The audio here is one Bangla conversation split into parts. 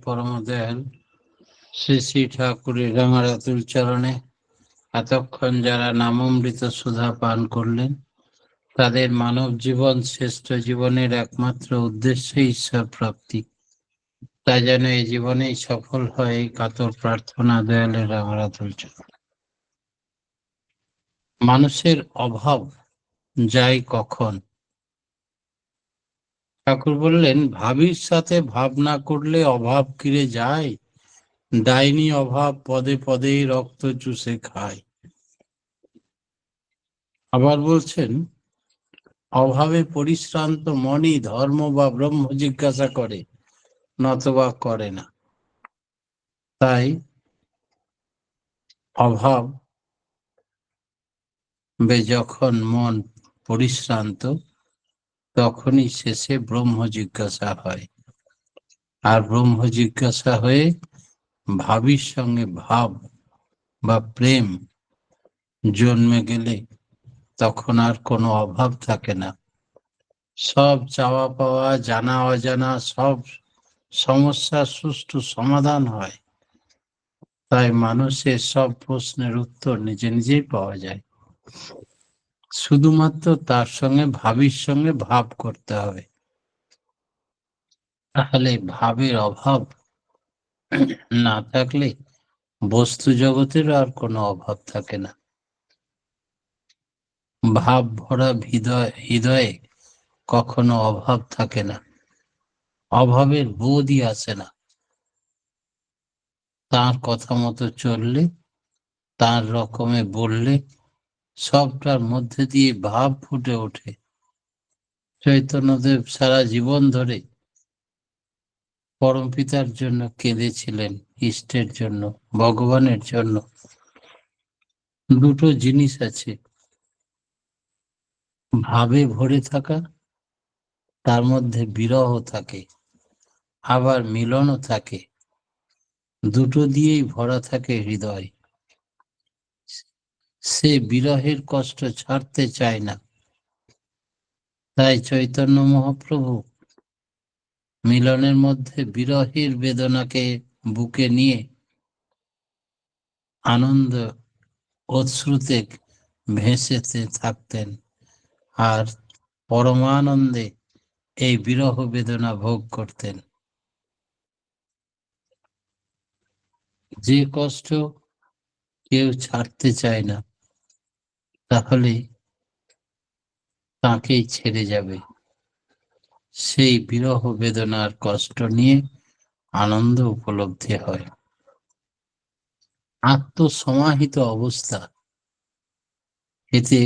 পরমদয়াল শ্রী শ্রী ঠাকুরের রাঙারাতুল চরণে এতক্ষণ যারা নামামৃত সুধা পান করলেন, তাদের মানব জীবন শ্রেষ্ঠ জীবনের একমাত্র উদ্দেশ্য ঈশ্বর প্রাপ্তি। তা যেন এই জীবনেই সফল হয়, এই কাতর প্রার্থনা দয়ালের রাঙারাতুল চরণ। মানুষের অভাব যায় কখন? ঠাকুর বললেন, ভাবির সাথে ভাবনা করলে অভাব কিরে যায়, ডাইনি অভাব পদে পদে রক্ত চুষে খায়। আবার বলছেন, অভাবে পরিশ্রান্ত মনই ধর্ম বা ব্রহ্ম জিজ্ঞাসা করে, নতবা করে না। তাই অভাব যখন মন পরিশ্রান্ত, তখনই শেষে ব্রহ্ম জিজ্ঞাসা হয়। আর ব্রহ্ম জিজ্ঞাসা হয়ে ভাবির সঙ্গে ভাব বা প্রেম জন্মে গেলে তখন আর কোনো অভাব থাকে না। সব চাওয়া পাওয়া, জানা অজানা সব সমস্যার সুষ্ঠু সমাধান হয়। তাই মানুষের সব প্রশ্নের উত্তর নিজে নিজেই পাওয়া যায়। শুধুমাত্র তার সঙ্গে ভাবির সঙ্গে ভাব করতে হবে, তাহলে ভাবের অভাব না থাকলে বস্তু জগতের আর কোনো অভাব থাকে না। ভাব ভরা হৃদয়ে কখনো অভাব থাকে না, অভাবের বোধই আসে না। তার কথা মতো চললে, তার রকমে বললে সবটার মধ্যে দিয়ে ভাব ফুটে ওঠে। চৈতন্যদেব সারা জীবন ধরে পরমপিতার জন্য কেঁদেছিলেন, ইষ্টের জন্য, ভগবানের জন্য। দুটো জিনিস আছে, ভাবে ভরে থাকা, তার মধ্যে বিরহ থাকে, আবার মিলনও থাকে। দুটো দিয়েই ভরা থাকে হৃদয়। সে বিরহের কষ্ট ছাড়তে চায় না। তাই চৈতন্য মহাপ্রভু মিলনের মধ্যে বিরহের বেদনাকে বুকে নিয়ে আনন্দ অশ্রুতে ভেসেতে থাকতেন, আর পরমানন্দে এই বিরহ বেদনা ভোগ করতেন। যে কষ্ট কেউ ছাড়তে চায় না, তাহলে তাকেই ছেড়ে যাবে। সেই বিরহ বেদনার কষ্ট নিয়ে আনন্দ উপলব্ধি হয়। আত্মসমাহিত অবস্থা, এতে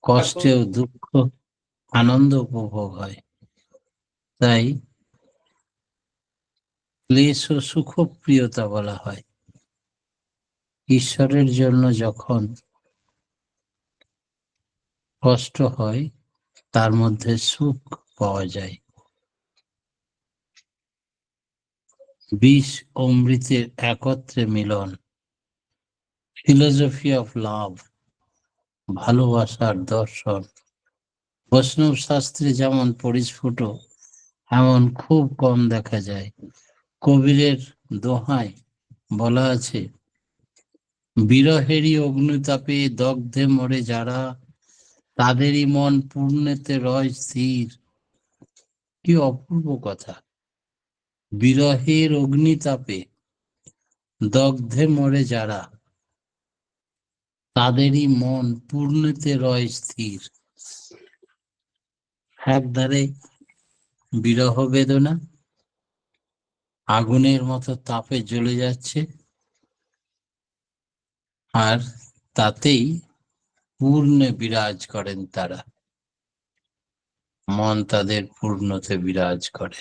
কষ্টেও দুঃখ আনন্দ উপভোগ হয়। তাই ক্লেশ ও সুখপ্রিয়তা বলা হয়। ঈশ্বরের জন্য যখন কষ্ট হয়, তার মধ্যে সুখ পাওয়া যায়। বিষ অমৃতের একত্রে মিলন, ফিলোসফি অফ লাভ, ভালোবাসার দর্শন। বৈষ্ণব শাস্ত্রে যেমন পরিস্ফুট, এমন খুব কম দেখা যায়। কবিরের দোহায় বলা আছে, বিরহেরই অগ্নিতাপে দগ্ধে মরে যারা, তাদেরই মন পূর্ণেতে রয় স্থির। কি অপূর্ব কথা! বিরহের অগ্নিতাপে দগ্ধে মরে যারা, তাদেরই মন পূর্ণেতে রয় স্থির। একধারে বিরহ বেদনা আগুনের মতো তাপে জ্বলে যাচ্ছে, আর তাতেই পূর্ণে বিরাজ করেন তারা, মন তাদের পূর্ণতে বিরাজ করে।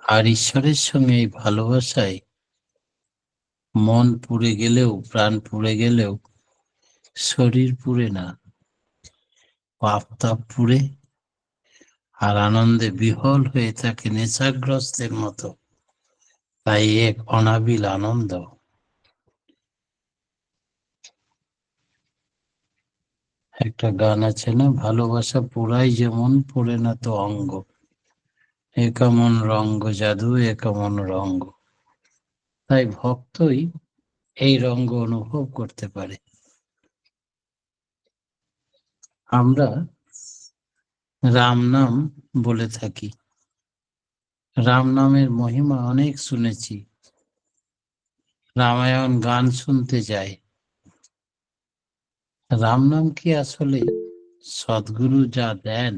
আর ঈশ্বরের সঙ্গে এই ভালোবাসায় মন পুড়ে গেলেও, প্রাণ পুড়ে গেলেও শরীর পুড়ে না, পাপ তাপ পুড়ে, আর আনন্দে বিহল হয়ে থাকে নেশাগ্রস্তের মতো। তাই এক অনাবিল আনন্দ। একটা গান আছে না, ভালোবাসা পুরাই যেমন পড়ে না তো অঙ্গ, এ কেমন রঙ্গ জাদু, এ কেমন রঙ্গ। তাই ভক্তই এই রঙ্গ অনুভব করতে পারে। আমরা রাম নাম বলে থাকি, রাম নামের মহিমা অনেক শুনেছি, রামায়ণ গান শুনতে যাই। রাম নাম কি আসলে সদ্গুরু যা দেন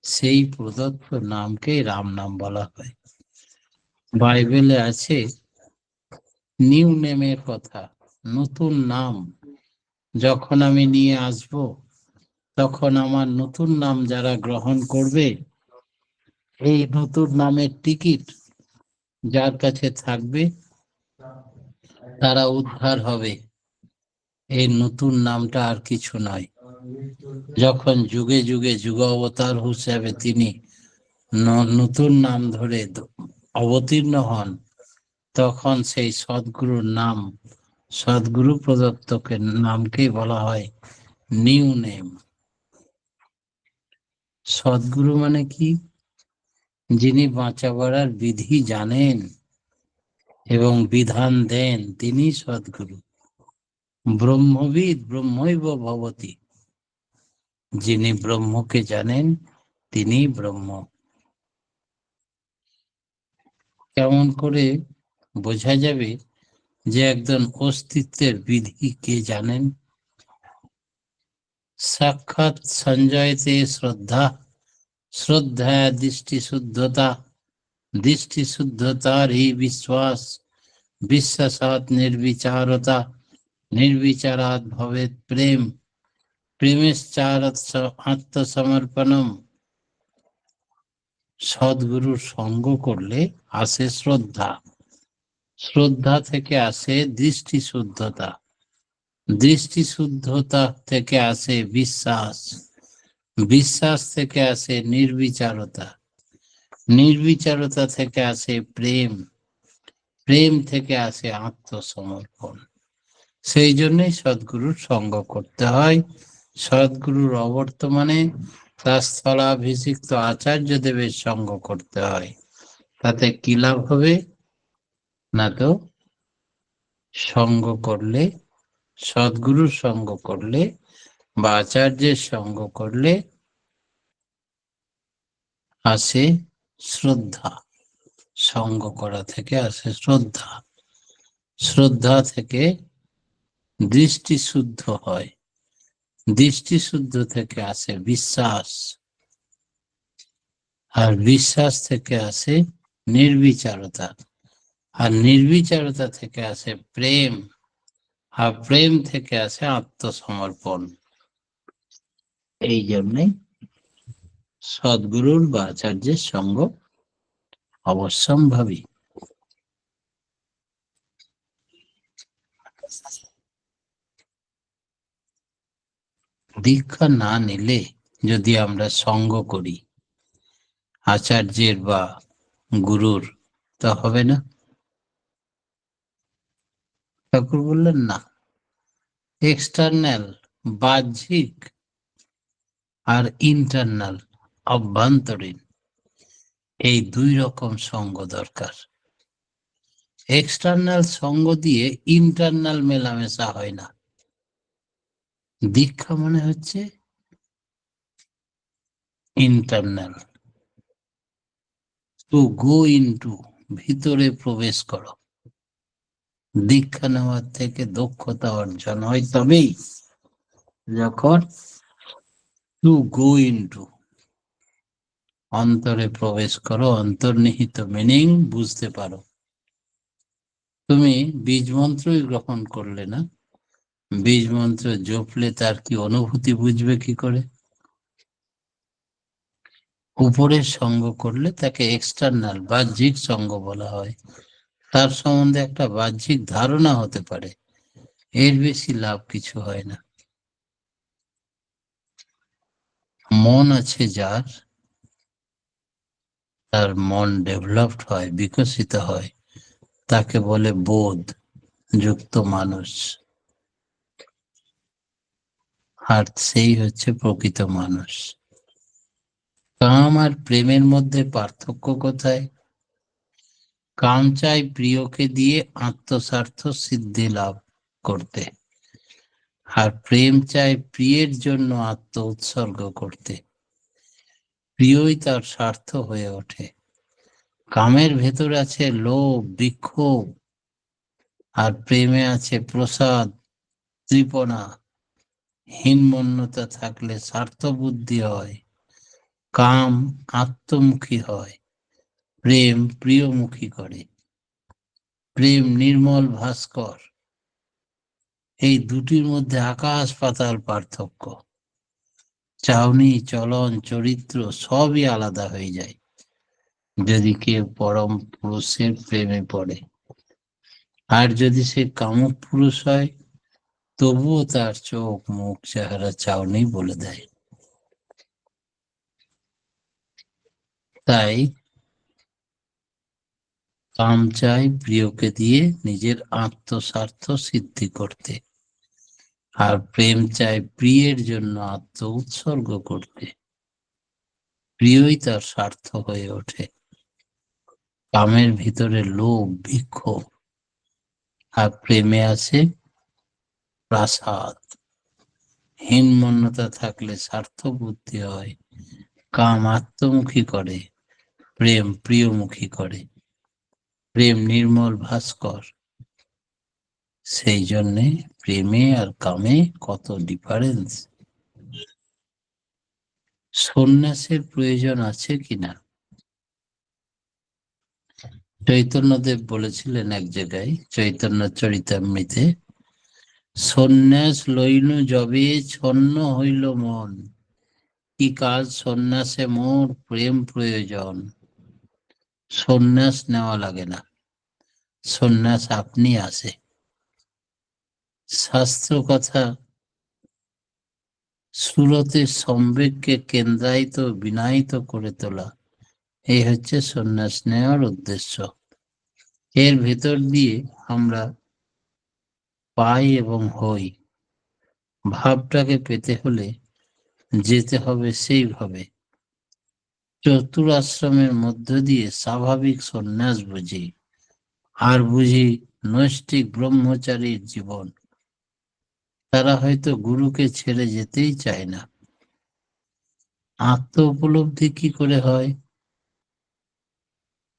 সেই প্রদত্ত নামকেই রাম নাম বলা হয়? বাইবেলে আছে নিউ নেমের কথা, নতুন নাম যখন আমি নিয়ে আসব, তখন আমার নতুন নাম যারা গ্রহণ করবে, এই নতুন নামের টিকিট যার কাছে থাকবে তারা উদ্ধার হবে। এই নতুন নামটা আর কিছু নয়। যখন যুগে যুগে যুগ অবতার হিসেবে তিনি নতুন নাম ধরে অবতীর্ণ হন, তখন সেই সদ্গুরুর নাম, সদ্গুরু প্রদত্তকে নামকেই বলা হয় নিউ নেম। সদ্গুরু মানে কি? যিনি বাঁচা বেড়ার বিধি জানেন এবং বিধান দেন, তিনি সদ্গুরু। ব্রহ্মবিদ ব্রহ্মৈব ভবতি, যিনি ব্রহ্মকে জানেন তিনি ব্রহ্ম। কেমন করে বোঝা যাবে যে একজন অস্তিত্বের বিধি কে জানেন? সাক্ষাৎ সঞ্জয়তে শ্রদ্ধা, শ্রদ্ধা দৃষ্টি শুদ্ধতা, দৃষ্টি শুদ্ধতার হি বিশ্বাস, বিশ্বাসাৎ নির্বিচারতা, নির্বিচারাৎ ভবেৎ প্রেম, প্রেমেশ্চারাৎ আত্মসমর্পণম। সদ্গুরুর সঙ্গ করলে আসে শ্রদ্ধা, শ্রদ্ধা থেকে আসে দৃষ্টি শুদ্ধতা, দৃষ্টি শুদ্ধতা থেকে আসে বিশ্বাস, বিশ্বাস থেকে আসে নির্বিচারতা, নির্বিচারতা থেকে আসে প্রেম, প্রেম থেকে আসে আত্মসমর্পণ। সেই জন্যই সদ্গুরুর সঙ্গ করতে হয়। সদ্গুরুর অবর্তমানে তার স্থলাভিষিক্ত আচার্য দেবের সঙ্গ করতে হয়। তাতে কি লাভ হবে? না তো সঙ্গ করলে, সদ্গুরুর সঙ্গ করলে বা আচার্যের সঙ্গ করলে আসে শ্রদ্ধা, সঙ্গ করা থেকে আসে শ্রদ্ধা, শ্রদ্ধা থেকে দৃষ্টি শুদ্ধ হয়, দৃষ্টি শুদ্ধ থেকে আসে বিশ্বাস, আর বিশ্বাস থেকে আসে নির্বিচারতা, আর নির্বিচারতা থেকে আসে প্রেম, আর প্রেম থেকে আসে আত্মসমর্পণ। এই জন্যে সদ্গুরুর বা আচার্যের সঙ্গ অবশ্যম্ভাবী। দীক্ষা না নিলে যদি আমরা সঙ্গ করি আচার্যের বা গুরুর, তা হবে না। ঠাকুর বললেন না, এক্সটার্নাল বাহ্যিক আর ইন্টারনাল অভ্যন্তরীণ, এই দুই রকম সঙ্গ দরকার। এক্সটার্নাল সঙ্গ দিয়ে ইন্টারনাল মেলামেশা হয় না। দীক্ষা মানে হচ্ছে ইন্টারনাল, টু গো ইনটু, ভিতরে প্রবেশ করো। দীক্ষা নেওয়ার থেকে দক্ষতা অর্জন হয় তবেই যখন টু গো ইনটু, অন্তরে প্রবেশ করো, অন্তর্নিহিত মিনিং বুঝতে পারো। তুমি বীজ মন্ত্রই গ্রহণ করলে না, বীজ মন্ত্র জপলে তার কি অনুভূতি বুঝবে কি করে? উপরের সঙ্গ করলে তাকে এক্সটার্নাল বাহ্যিক সঙ্গ বলা হয়, তার সম্বন্ধে একটা বাহ্যিক ধারণা হতে পারে, এর বেশি লাভ কিছু হয় না। মন আছে যার, তার মন ডেভেলপড হয়, বিকশিত হয়, তাকে বলে বোধ যুক্ত মানুষ। আর সেই হচ্ছে প্রকৃত মানুষ। কাম আর প্রেমের মধ্যে পার্থক্য কোথায়? কাম চাই প্রিয়কে দিয়ে আত্মস্বার্থ সিদ্ধি লাভ করতে, আর প্রেম চায় প্রিয়ের জন্য আত্ম উৎসর্গ করতে। প্রিয়ই তার স্বার্থ হয়ে ওঠে। কামের ভেতর আছে লোভ, বিক্ষোভ, আর প্রেমে আছে প্রসাদ, তৃপণা। হীনমন্যতা থাকলে স্বার্থ বুদ্ধি হয়, কাম আত্মমুখী হয়, প্রেম প্রিয়মুখী করে। প্রেম নির্মল ভাস্কর, এই দুটির মধ্যে আকাশ পাতাল পার্থক্য। চাউনি, চলন, চরিত্র সবই আলাদা হয়ে যায় যদি কেউ পরম পুরুষের প্রেমে পড়ে। আর যদি সে কামুক পুরুষ হয়, তবুও তার চোখ, মুখ, চেহারা চাউনি বলে দেয়। তাই কাম চাই প্রিয়কে দিয়ে নিজের আত্মস্বার্থ সিদ্ধি করতে, আর প্রেম চায় প্রিয়ের জন্য আত্ম উৎসর্গ করতে। প্রিয়ই তার স্বার্থ হয়ে ওঠে। কামের ভিতরে লোভ, বিক্ষোভ, আর প্রেমে আছে প্রাসাদ। হীনমন্যতা থাকলে স্বার্থ বুদ্ধি হয়, কাম আত্মমুখী করে, প্রেম প্রিয়মুখী করে। প্রেম নির্মল ভাস্কর। সেই জন্যে প্রেমে আর কামে কত ডিফারেন্স। সন্ন্যাসের প্রয়োজন আছে কিনা? চৈতন্যদেব বলেছিলেন এক জায়গায়, চৈতন্য চরিতামৃতে, সন্ন্যাস লইনু যবে ছন্ন হইল মন, কি কাজ সন্ন্যাসে মোর প্রেম প্রয়োজন। সন্ন্যাস নেওয়া লাগে না, সন্ন্যাস আপনি আসে। শাস্ত্র কথা সুরতের সম্বেগকে কেন্দ্রায়িত বিনায়িত করে তোলা, এই হচ্ছে সন্ন্যাস নেওয়ার উদ্দেশ্য। এর ভেতর দিয়ে আমরা পাই এবং হই। ভাবটাকে পেতে হলে যেতে হবে সেইভাবে। চতুরাশ্রমের মধ্য দিয়ে স্বাভাবিক সন্ন্যাস বুঝি, আর বুঝি নৈষ্ঠিক ব্রহ্মচারীর জীবন। তারা হয়তো গুরুকে ছেড়ে যেতেই চায় না। আত্ম উপলব্ধি কি করে হয়?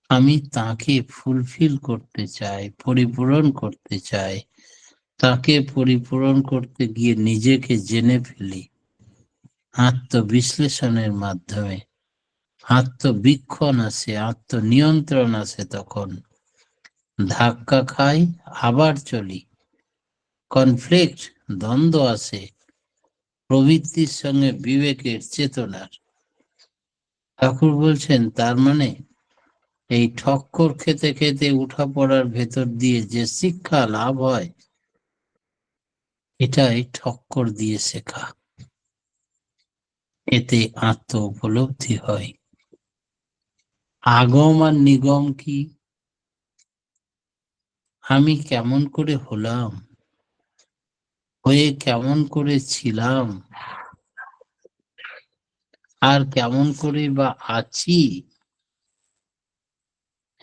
আমি তাকে ফুলফিল করতে চাই, পরিপূরণ করতে চাই। তাকে পরিপূরণ করতে গিয়ে নিজেকে জেনে ফেলি আত্মবিশ্লেষণের মাধ্যমে। আত্মবীক্ষণ আসে, আত্মনিয়ন্ত্রণ আসে। তখন ধাক্কা খাই, আবার চলি। কনফ্লিক্ট, দ্বন্দ্ব আসে, প্রবৃত্তির সঙ্গে বিবেকের, চেতনার। ঠাকুর বলছেন, তার মানে এই ঠক্কর খেতে খেতে উঠা পড়ার ভেতর দিয়ে যে শিক্ষা লাভ হয়, এটাই ঠক্কর দিয়ে শেখা। এতে আত্ম উপলব্ধি হয়। আগম আর নিগম কি? আমি কেমন করে হলাম, হয়ে কেমন করে ছিলাম, আর কেমন করে বা আছি,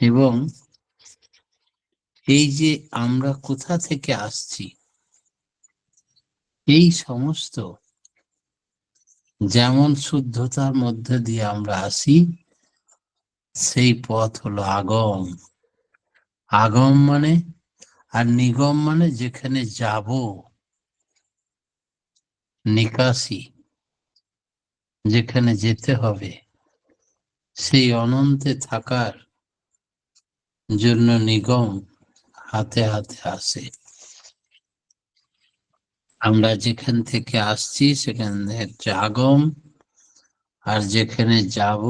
এবং এই যে আমরা কোথা থেকে আসছি, এই সমস্ত যেমন শুদ্ধতার মধ্যে দিয়ে আমরা আসি, সেই পথ হলো আগম। আগম মানে, আর নিগম মানে যেখানে যাব, নিকাশি, যেখানে যেতে হবে, সেই অনন্তে থাকার জন্য নিগম হাতে হাতে আসে। আমরা যেখান থেকে আসছি সেখানে হচ্ছে আগম, আর যেখানে যাব,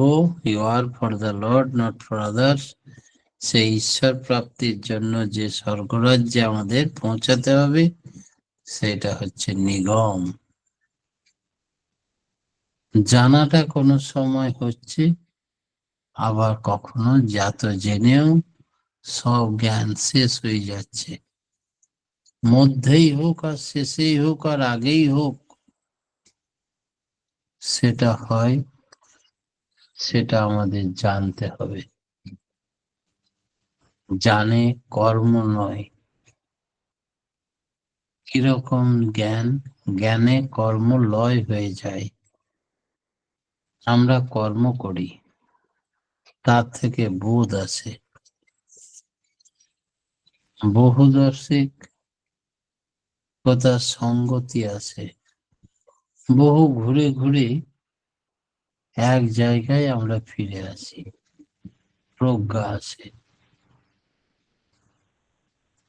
you are for the lord not for others, সেই ঈশ্বর প্রাপ্তির জন্য যে স্বর্গরাজ্যে আমাদের পৌঁছাতে হবে, সেটা হচ্ছে নিগম। জানাটা কোনো সময় হচ্ছে, আবার কখনো জাত জেনেও সব জ্ঞান শেষ হয়ে যাচ্ছে। মধ্যেই হোক আর শেষেই হোক আর আগেই হোক, সেটা হয়, সেটা আমাদের জানতে হবে। জানে কর্ম নয়। কিরকম জ্ঞান? জ্ঞানে কর্ম লয় হয়ে যায়। আমরা কর্ম করি, তার থেকে বোধ আসে। বহুদর্শিক কথার সঙ্গতি আছে। বহু ঘুরে ঘুরে এক জায়গায় আমরা ফিরে আসি, প্রজ্ঞা আসে।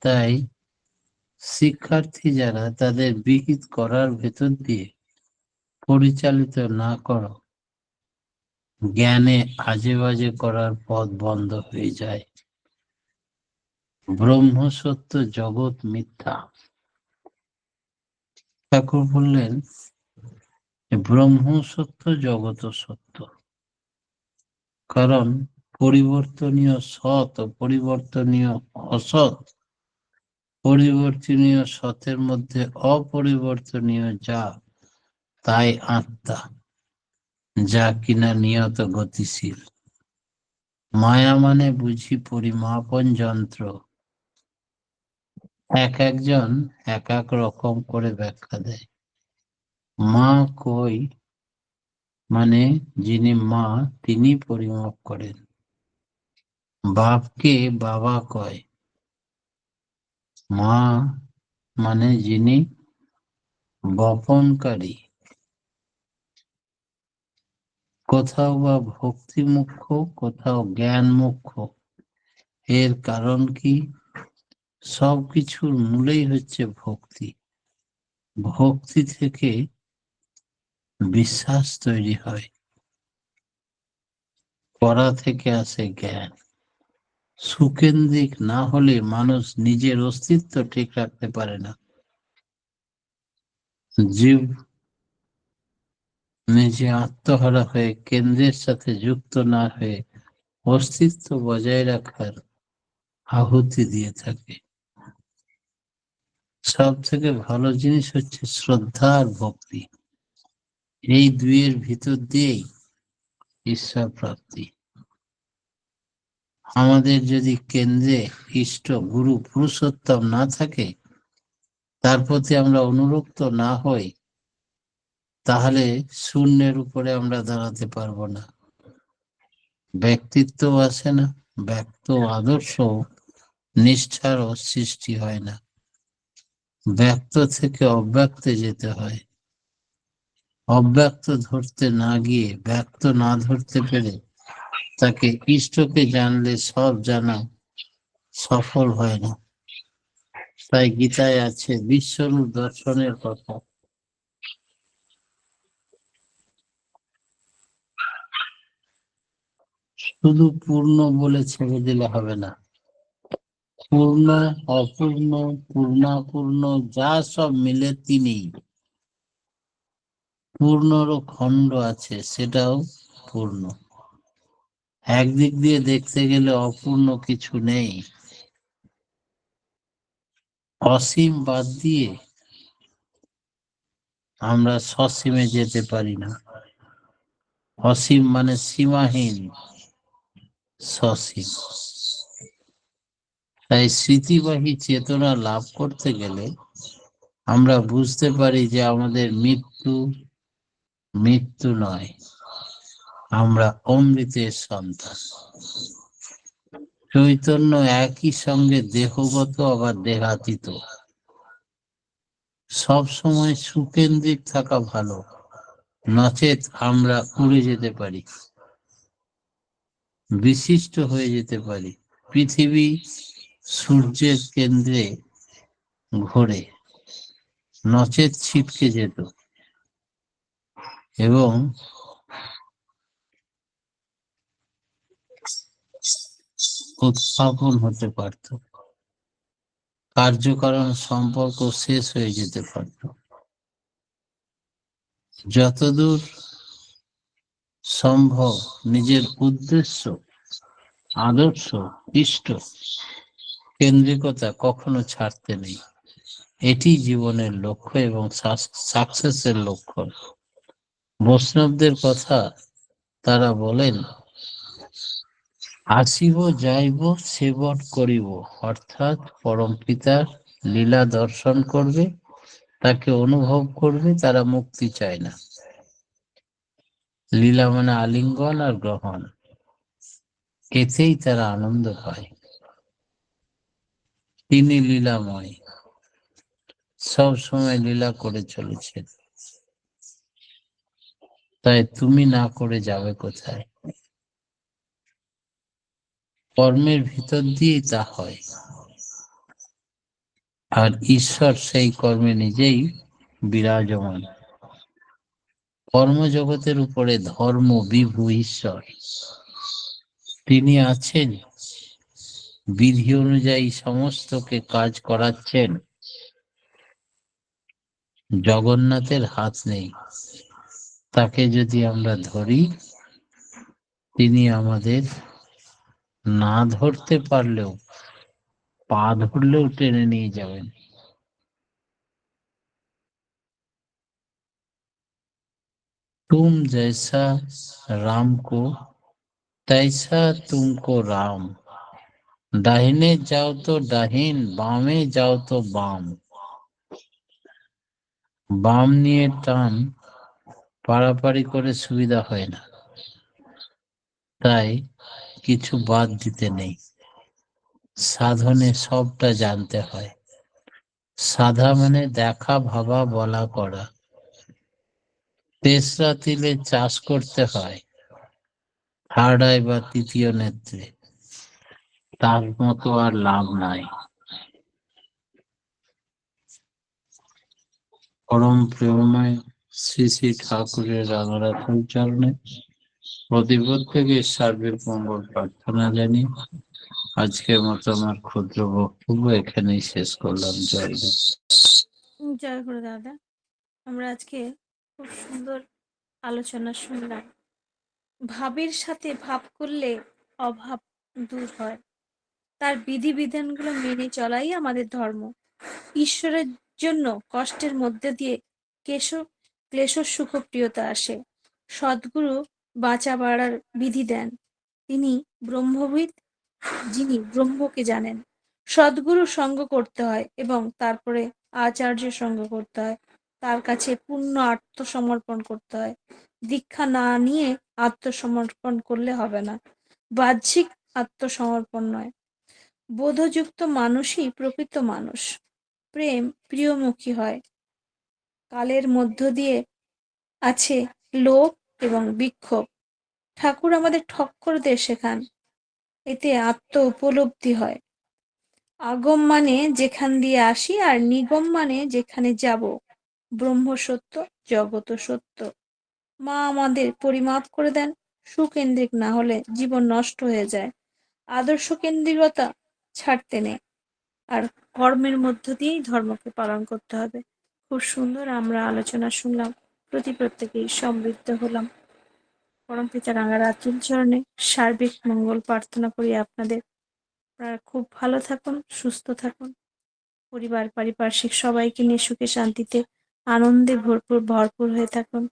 তাই শিক্ষার্থী যারা তাদের বিহিত করার ভেতর দিয়ে পরিচালিত না করো, জ্ঞানে আজে বাজে করার পথ বন্ধ হয়ে যায়। ব্রহ্ম সত্য, জগৎ মিথ্যা। ঠাকুর বললেন ব্রহ্ম সত্য, জগৎ সত্য। কারণ পরিবর্তনীয় সৎ ও পরিবর্তনীয় অসৎ, পরিবর্তনীয় সতের মধ্যে অপরিবর্তনীয় যা, তাই আত্মা, যা কিনা নিয়ত গতিশীল। মায়া মানে বুঝি পরিমাপন যন্ত্র। এক একজন এক এক রকম করে ব্যাখ্যা দেয়। মা কই মানে যিনি মা তিনি পরিমাপ করেন। বাপকে বাবা কয়। মা মানে যিনি বপনকারী। কোথাও বা ভক্তি মুখ্য, কোথাও জ্ঞান মুখ্য। এর কারণ কি? সবকিছুর মূলেই হচ্ছে ভক্তি। ভক্তি থেকে বিশ্বাস তৈরি হয়, করা থেকে আসে জ্ঞান। সুকেন্দ্রিক না হলে মানুষ নিজের অস্তিত্ব ঠিক রাখতে পারে না। জীব নিজে আত্মহারা হয়ে কেন্দ্রের সাথে যুক্ত না হয়ে অস্তিত্ব বজায় রাখার আহুতি দিয়ে থাকে। সব থেকে ভালো জিনিস হচ্ছে শ্রদ্ধা আর ভক্তি। এই দুইয়ের ভিতর দিয়েই ঈশ্বর প্রাপ্তি। আমাদের যদি কেন্দ্রে ইষ্ট গুরু পুরুষোত্তম না থাকে, তার প্রতি আমরা অনুরক্ত না হই, তাহলে শূন্যের উপরে আমরা দাঁড়াতে পারবো না। ব্যক্তিত্ব আসে না, ব্যক্ত আদর্শ নিষ্ঠারও সৃষ্টি হয় না। ব্যক্ত থেকে অব্যক্তে যেতে হয়। অব্যক্ত ধরতে না গিয়ে ব্যক্ত না ধরতে পেরে তাকে ইষ্টকে জানলে সব জানা সফল হয় না। তাই গীতায় আছে বিশ্বরূপ দর্শনের কথা। শুধু পূর্ণ বলে ছেড়ে দিলে হবে না। পূর্ণ, অপূর্ণ, পূর্ণাপূর্ণ যা সব মিলে তিনি। পূর্ণরও খণ্ড আছে, সেটাও পূর্ণ। একদিক দিয়ে দেখতে গেলে অপূর্ণ কিছু নেই। অসীম বাদ দিয়ে আমরা সসীমে যেতে পারি না। অসীম মানে সীমাহীন, সসীম। তাই স্মৃতিবাহী চেতনা লাভ করতে গেলে আমরা বুঝতে পারি যে আমাদের মৃত্যু মৃত্যু নয়, আমরা অমৃতের সন্তান। চৈতন্য একই সঙ্গে দেহগত আবার দেহাতীত। সব সময় সুকেন্দ্রিক থাকা ভালো, নচেত আমরা উড়ে যেতে পারি, বিশিষ্ট হয়ে যেতে পারি। পৃথিবী সূর্যের কেন্দ্রে ঘোরে, নচেত ছিটকে যেত এবং উৎপাদন হতে পারত। কার্যকারণ সম্পর্ক শেষ হয়ে যেতে পারত। যতদূর সম্ভব নিজের উদ্দেশ্য, আদর্শ, ইষ্ট কেন্দ্রিকতা কখনো ছাড়তে নেই। এটি জীবনের লক্ষ্য এবং সাকসেসের লক্ষ্য। বৈষ্ণবদের কথা তারা বলেন, আসিব যাইব সেবন করিব, অর্থাৎ পরম পিতার লীলা দর্শন করবে, তাকে অনুভব করবে, তারা মুক্তি চায় না। লীলা মানে আলিঙ্গন আর গ্রহণ, এতেই তারা আনন্দ পায়। তিনি লীলাময়, সব সময় লীলা করে চলেছেন, তাই তুমি না করে যাবে কোথায়? কর্মের ভিতর দিয়েই তা হয়, আর ঈশ্বর সেই কর্মে নিজেই বিরাজমান। কর্মজগতের উপরে ধর্ম বিভু ঈশ্বর, তিনি আছেন, বিধি অনুযায়ী সমস্তকে কাজ করাচ্ছেন। জগন্নাথের হাত নেই, তাকে যদি আমরা ধরি, তিনি আমাদের না ধরতে পারলেও পা ধরলেও টেনে নিয়ে যাবেন। तुम जैसा राम को तैसा तुमको राम, दाहिने जाओ तो दाहिन, बामे जाओ तो बाम। বাম নিয়ে টান পারাপারি করে সুবিধা হয় না, তাই কিছু বাদ দিতে নেই। সাধনে সবটা জানতে হয়। সাধা মানে দেখা, ভাবা, বলা, করা। তেসরা তিলে চাষ করতে হয়, থার্ড আই বা তৃতীয় নেত্রে, তার মতো আর লাভ নাই। পরম প্রেমময় শ্রী শ্রী ঠাকুরের রাঙারাতুল চরণে প্রতিপ্রত্যেকে সার্বিক মঙ্গল প্রার্থনা জানি আজকের মতো আমার ক্ষুদ্র বক্তব্য এখানেই শেষ করলাম। জয় গুরু। জয় গুরু দাদা। আমরা আজকে খুব সুন্দর আলোচনা শুনলাম। ভাবের সাথে ভাব করলে অভাব দূর হয়। তার বিধিবিধানগুলো মেনে চলাই আমাদের ধর্ম। ঈশ্বরের জন্য কষ্টের মধ্যে দিয়ে ক্লেশ সুখপ্রিয়তা আসে। সদ্গুরু বাঁচা বাড়ার বিধি দেন। তিনি ব্রহ্মবিদ, যিনি ব্রহ্মকে জানেন। সদ্গুরু সঙ্গ করতে হয় এবং তারপরে আচার্য সঙ্গ করতে হয়। তার কাছে পূর্ণ আত্মসমর্পণ করতে হয়। দীক্ষা না নিয়ে আত্মসমর্পণ করলে হবে না। বাহ্যিক আত্মসমর্পণ নয়। বোধযুক্ত মানুষই প্রকৃত মানুষ। প্রেম প্রিয়মুখী হয়। কালের মধ্য দিয়ে আছে লোভ এবং বিক্ষোভ। ঠাকুর আমাদের ঠক্কর দিয়ে শেখান, এতে আত্ম উপলব্ধি হয়। আগম মানে যেখান দিয়ে আসি, আর নিগম মানে যেখানে যাব। ব্রহ্ম সত্য, জগৎ সত্য। মা আমাদের পরিমাপ করে দেন, সুকেন্দ্রিক না হলে জীবন নষ্ট হয়ে যায়। আদর্শ কেন্দ্রিকতা ছাড়তে নেই, আর কর্মের মধ্য দিয়েই ধর্মকে পালন করতে হবে। খুব সুন্দর আমরা আলোচনা শুনলাম, প্রত্যেকেই সমৃদ্ধ হলাম। পরমপিতা রাঙারাতুল চরণে সার্বিক মঙ্গল প্রার্থনা করি আপনাদের। আপনারা খুব ভালো থাকুন, সুস্থ থাকুন, পরিবার পারিপার্শ্বিক সবাইকে নিয়ে সুখে শান্তিতে আনন্দে ভরপুর হয়ে থাকুন।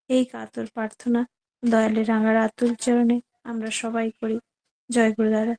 এই কাতর প্রার্থনা দয়ালের রাঙারাতুল চরণে আমরা সবাই করি। জয় গুরু দাদা।